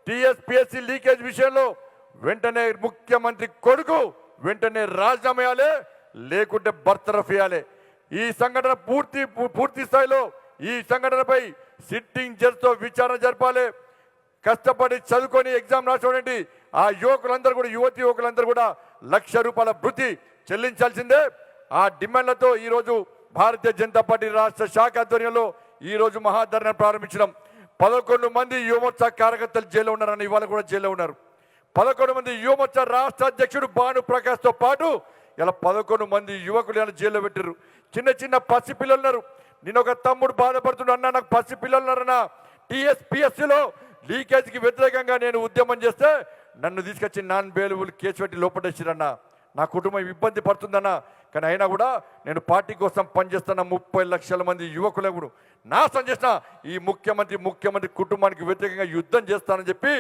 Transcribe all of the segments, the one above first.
TSPSC leakage విషయంలో వెంటనే ముఖ్యమంత్రి కొడుకు వెంటనే రాజీనామా చేయాలి, లేకుంటే బర్తరఫ్ చేయాలి. ఈ సంఘటన పూర్తి స్థాయిలో ఈ సంఘటనపై సిట్టింగ్ జడ్జితో విచారణ జరపాలి. కష్టపడి చదువుకొని ఎగ్జామ్ రాసినటువంటి ఆ యువకులందరూ కూడా యువకులందరూ కూడా ₹1,00,000 భృతి చెల్లించాల్సిందే. ఆ డిమాండ్లతో ఈరోజు భారతీయ జనతా పార్టీ రాష్ట్ర శాఖ ఆధ్వర్యంలో ఈరోజు మహాధరణ ప్రారంభించడం. 11 మంది యువమోర్చా కార్యకర్తలు జైల్లో ఉన్నారని ఇవాళ కూడా జైల్లో ఉన్నారు. 11 మంది యువమోర్చా రాష్ట్ర అధ్యక్షుడు భాను ప్రకాష్తో పాటు ఇలా 11 మంది యువకులు జైల్లో పెట్టారు. చిన్న పసిపిల్లలు ఉన్నారు. నేను ఒక తమ్ముడు బాధపడుతున్నా అన్న, నాకు పసిపిల్లలు ఉన్నారన్న. టీఎస్పీఎస్సీలో లీకేజ్కి వ్యతిరేకంగా నేను ఉద్యమం చేస్తే నన్ను తీసుకొచ్చి నాన్ బెయిలబుల్ కేసు పెట్టి లోపడేసిరన్న. నా కుటుంబం ఇబ్బంది పడుతుందన్న. కానీ అయినా కూడా నేను పార్టీ కోసం పనిచేస్తున్న 30 లక్షల మంది యువకులకు నాశనం చేసిన ఈ ముఖ్యమంత్రి కుటుంబానికి వ్యతిరేకంగా యుద్ధం చేస్తానని చెప్పి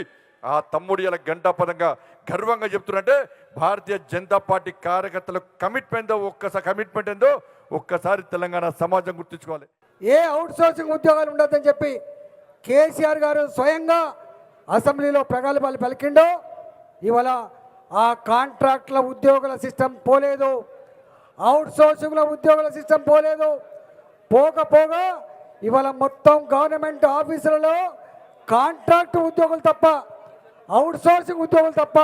ఆ తమ్ముడు ఇలా గంటాపదంగా గర్వంగా చెప్తున్నట్టే భారతీయ జనతా పార్టీ కార్యకర్తల కమిట్మెంట్ ఏందో ఒక్కసారి తెలంగాణ సమాజం గుర్తించుకోవాలి. ఏ అవుట్ సోర్సింగ్ ఉద్యోగాలు ఉండదని చెప్పి కేసీఆర్ గారు స్వయంగా అసెంబ్లీలో ప్రగల్భాలు పలికిండో ఇవాళ ఆ కాంట్రాక్ట్ల ఉద్యోగుల సిస్టమ్ పోలేదు, అవుట్ సోర్సింగ్ల ఉద్యోగుల సిస్టమ్ పోలేదు. పోగా ఇవాళ మొత్తం గవర్నమెంట్ ఆఫీసులలో కాంట్రాక్ట్ ఉద్యోగులు తప్ప, అవుట్ సోర్సింగ్ ఉద్యోగులు తప్ప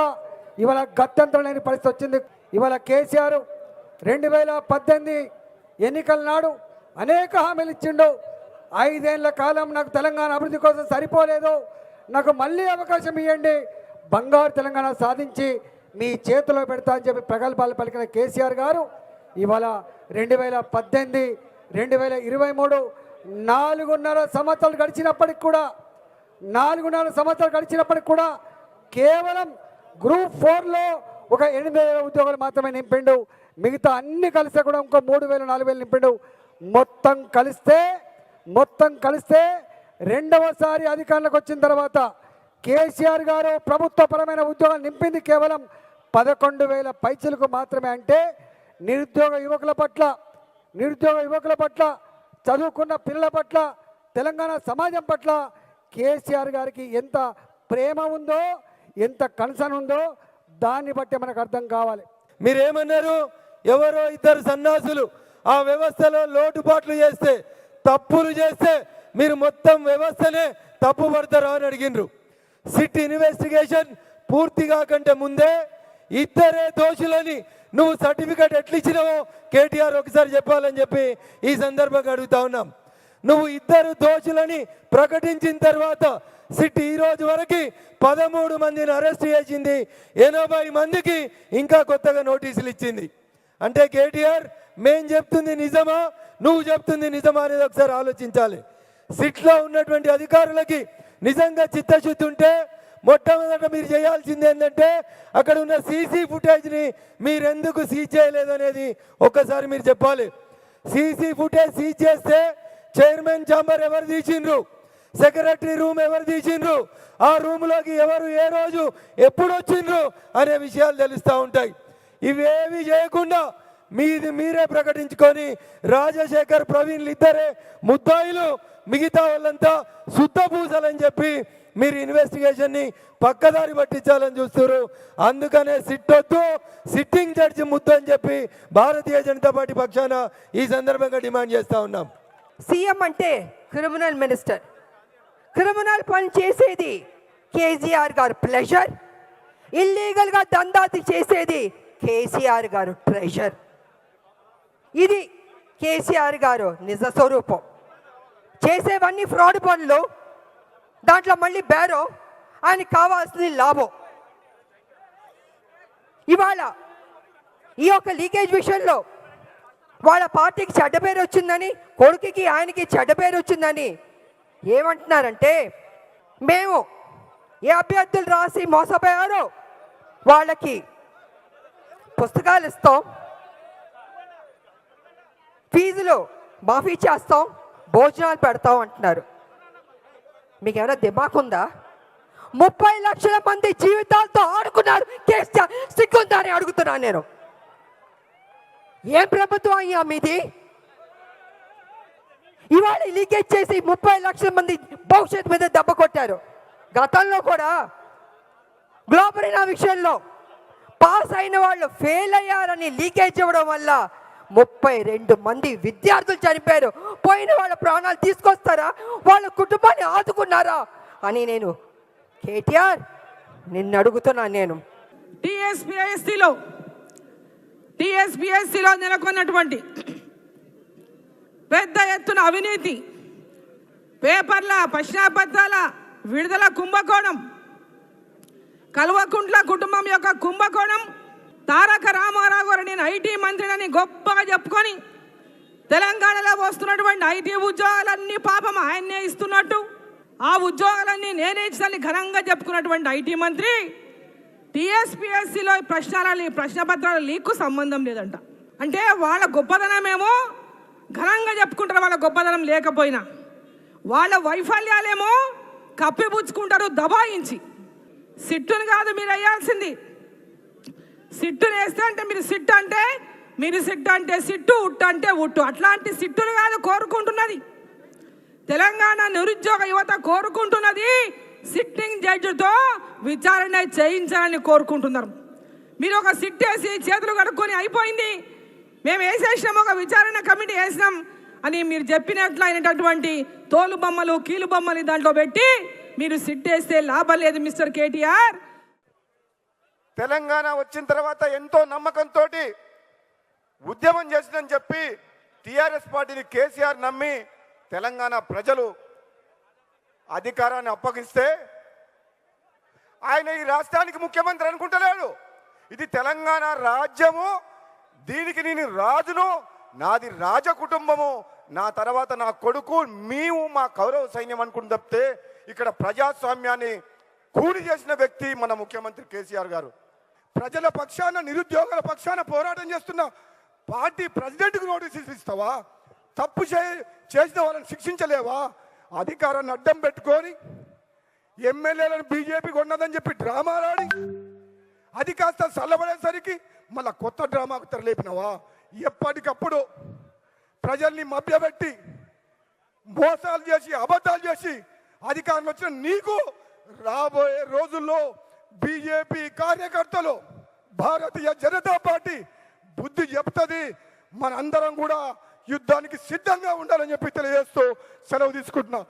ఇవాళ గత్యంతరం లేని పరిస్థితి వచ్చింది. ఇవాళ కేసీఆర్ 2018 ఎన్నికల నాడు అనేక హామీలు ఇచ్చిండు. 5 ఏళ్ల కాలం నాకు తెలంగాణ అభివృద్ధి కోసం సరిపోలేదు, నాకు మళ్ళీ అవకాశం ఇవ్వండి, బంగారు తెలంగాణ సాధించి మీ చేతిలో పెడతా అని చెప్పి ప్రగల్భాలు పలికిన కేసీఆర్ గారు ఇవాళ 2018, 2023 4.5 సంవత్సరాలు గడిచినప్పటికి కూడా కేవలం గ్రూప్ 4లో ఒక 8,000 ఉద్యోగాలు మాత్రమే నింపిండు. మిగతా అన్ని కలిస్తే కూడా ఇంకో 3,000, 4,000 నింపిండు. మొత్తం కలిస్తే రెండవసారి అధికారంలోకి వచ్చిన తర్వాత కేసీఆర్ గారు ప్రభుత్వపరమైన ఉద్యోగాలు నింపింది కేవలం 11,000 పైచలకు మాత్రమే. అంటే నిరుద్యోగ యువకుల పట్ల చదువుకున్న పిల్లల పట్ల తెలంగాణ సమాజం పట్ల కేసీఆర్ గారికి ఎంత ప్రేమ ఉందో, ఎంత కన్సర్న్ ఉందో దాన్ని బట్టి మనకు అర్థం కావాలి. మీరేమన్నారు? ఎవరో 2 సన్నాసులు ఆ వ్యవస్థలో లోటుపాట్లు చేస్తే, తప్పులు చేస్తే మీరు మొత్తం వ్యవస్థనే తప్పు పడతారా అని అడిగినరు. సిట్ ఇన్వెస్టిగేషన్ పూర్తి కాకంటే ముందే 2 దోషులని నువ్వు సర్టిఫికేట్ ఎట్లా ఇచ్చినావో కేటీఆర్ ఒకసారి చెప్పాలని చెప్పి ఈ సందర్భంగా అడుగుతా ఉన్నాం. నువ్వు 2 దోషులని ప్రకటించిన తర్వాత సిట్ ఈ రోజు వరకు 13 మందిని అరెస్ట్ చేసింది, 80 మందికి ఇంకా కొత్తగా నోటీసులు ఇచ్చింది. అంటే కేటీఆర్ మేం చెప్తుంది నిజమా, నువ్వు చెప్తుంది నిజమా అనేది ఒకసారి ఆలోచించాలి. సిట్లో ఉన్నటువంటి అధికారులకి నిజంగా చిత్తశుద్ధి ఉంటే మొట్టమొదట మీరు చేయాల్సింది ఏంటంటే అక్కడ ఉన్న సీసీ ఫుటేజ్ని మీరెందుకు సీజ్ చేయలేదు అనేది ఒక్కసారి మీరు చెప్పాలి. సీసీ ఫుటేజ్ సీజ్ చేస్తే చైర్మన్ ఛాంబర్ ఎవరు తీసిండ్రు, సెక్రటరీ రూమ్ ఎవరు తీసిండ్రు, ఆ రూమ్లోకి ఎవరు ఏ రోజు ఎప్పుడు వచ్చిండ్రు అనే విషయాలు తెలుస్తూ ఉంటాయి. ఇవేవి చేయకుండా మీరే ప్రకటించుకొని రాజశేఖర్, ప్రవీణ్లు 2 ముద్దాయిలు, మిగతా వాళ్ళంతా శుద్ధ పూసలని చెప్పి మీరు ఇన్వెస్టిగేషన్ని పక్కదారి పట్టించాలని చూస్తారు. అందుకనే సిట్టొద్దు, సిట్టింగ్ జడ్జి ముద్దు అని చెప్పి భారతీయ జనతా పార్టీ పక్షాన ఈ సందర్భంగా డిమాండ్ చేస్తూ ఉన్నాం. సీఎం అంటే క్రిమినల్ మినిస్టర్, క్రిమినల్ పని చేసేది కేసీఆర్ గారు ప్లెజర్, ఇల్లీగల్గా దందాతి చేసేది కేసీఆర్ గారు ట్రెజర్. ఇది కేసీఆర్ గారు నిజ స్వరూపం. చేసేవన్నీ ఫ్రాడ్ పనులు, దాంట్లో మళ్ళీ బేరో, ఆయనకి కావాల్సింది లాభం. ఇవాళ ఈ యొక్క లీకేజ్ విషయంలో వాళ్ళ పార్టీకి చెడ్డ పేరు వచ్చిందని, కొడుకుకి ఆయనకి చెడ్డ పేరు వచ్చిందని ఏమంటున్నారంటే, మేము ఏ అభ్యర్థులు రాసి మోసపోయారో వాళ్ళకి పుస్తకాలు ఇస్తాం, ఫీజులు మాఫీ చేస్తాం, భోజనాలు పెడతాం అంటున్నారు. మీకు ఏమైనా దిమాకుందా? 30 లక్షల మంది జీవితాలతో ఆడుకున్నారు కేసీఆర్, సిగ్గుందని అడుగుతున్నాను నేను. ఏం ప్రభుత్వం అయ్యా మీది? ఇవాళ లీకేజ్ చేసి 30 లక్షల మంది భవిష్యత్తు మీద దెబ్బ కొట్టారు. గతంలో కూడా గ్లోబరీనా విషయంలో పాస్ అయిన వాళ్ళు ఫెయిల్ అయ్యారని లీకేజ్ ఇవ్వడం వల్ల 32 మంది విద్యార్థులు చనిపోయారు. పోయిన వాళ్ళ ప్రాణాలు తీసుకొస్తారా? వాళ్ళ కుటుంబాన్ని ఆదుకున్నారా అని నేను కేటీఆర్ నిన్ను అడుగుతున్నాను. నేను టీఎస్పీఎస్సీలో నెలకొన్నటువంటి పెద్ద ఎత్తున అవినీతి, పేపర్ల ప్రశ్నాపత్రాల విడుదల కుంభకోణం, కల్వకుంట్ల కుటుంబం యొక్క కుంభకోణం, తారక రామారావు గారు నేను ఐటీ మంత్రిని గొప్పగా చెప్పుకొని తెలంగాణలో వస్తున్నటువంటి ఐటీ ఉద్యోగాలన్నీ పాపం ఆయన్నే ఇస్తున్నట్టు, ఆ ఉద్యోగాలన్నీ నేనే ఇచ్చాలని ఘనంగా చెప్పుకున్నటువంటి ఐటీ మంత్రి టీఎస్పీఎస్సీలో ప్రశ్నపత్రాల లీక్కు సంబంధం లేదంట. అంటే వాళ్ళ గొప్పదనమేమో ఘనంగా చెప్పుకుంటారు, వాళ్ళ గొప్పదనం లేకపోయినా వాళ్ళ వైఫల్యాలేమో కప్పిపుచ్చుకుంటారు దబాయించి. సిట్టును కాదు మీరు వేయాల్సింది, సిట్టును వేస్తే అంటే మీరు సిట్టు అంటే మీరు సిట్టు అంటే సిట్టు, ఉట్టు అంటే ఉట్టు, అట్లాంటి సిట్టును కాదు కోరుకుంటున్నది తెలంగాణ నిరుద్యోగ యువత. కోరుకుంటున్నది సిట్టింగ్ జడ్జితో విచారణ చేయించాలని కోరుకుంటున్నారు. మీరు ఒక సిట్ వేసి చేతులు కడుక్కొని అయిపోయింది, మేము వేసేసినాం, ఒక విచారణ కమిటీ వేసినాం అని మీరు చెప్పినట్లు అయినటువంటి తోలు బొమ్మలు కీలు బొమ్మలు దాంట్లో పెట్టి మీరు సిట్ వేస్తే లాభం లేదు మిస్టర్ కేటీఆర్. తెలంగాణ వచ్చిన తర్వాత ఎంతో నమ్మకంతో ఉద్యమం చేసిందని చెప్పి టీఆర్ఎస్ పార్టీని కేసీఆర్ నమ్మి తెలంగాణ ప్రజలు అధికారాన్ని అప్పగిస్తే ఆయన ఈ రాష్ట్రానికి ముఖ్యమంత్రి అనుకుంటలేడు. ఇది తెలంగాణ రాజ్యము, దీనికి నేను రాజును, నాది రాజ కుటుంబము, నా తర్వాత నా కొడుకు, మేము మా కౌరవ సైన్యం అనుకుని తప్పితే ఇక్కడ ప్రజాస్వామ్యాన్ని కూడి చేసిన వ్యక్తి మన ముఖ్యమంత్రి కేసీఆర్ గారు. ప్రజల పక్షాన, నిరుద్యోగుల పక్షాన పోరాటం చేస్తున్న పార్టీ ప్రెసిడెంట్కి నోటీసులు ఇస్తావా? తప్పు చేసిన వాళ్ళని శిక్షించలేవా? అధికారాన్ని అడ్డం పెట్టుకొని ఎమ్మెల్యేలను బీజేపీ కొన్నదని చెప్పి డ్రామాలాడి అది కాస్త చల్లబడేసరికి మళ్ళా కొత్త డ్రామాకు తెరలేపినవా? ఎప్పటికప్పుడు ప్రజల్ని మభ్యపెట్టి మోసాలు చేసి అబద్ధాలు చేసి అధికారం వచ్చిన నీకు రాబోయే రోజుల్లో బీజేపీ కార్యకర్తలు, భారతీయ జనతా పార్టీ బుద్ధి చెప్తుంది. మనందరం కూడా యుద్ధానికి సిద్ధంగా ఉండాలని చెప్పి తెలియజేస్తూ సెలవు తీసుకుంటున్నా.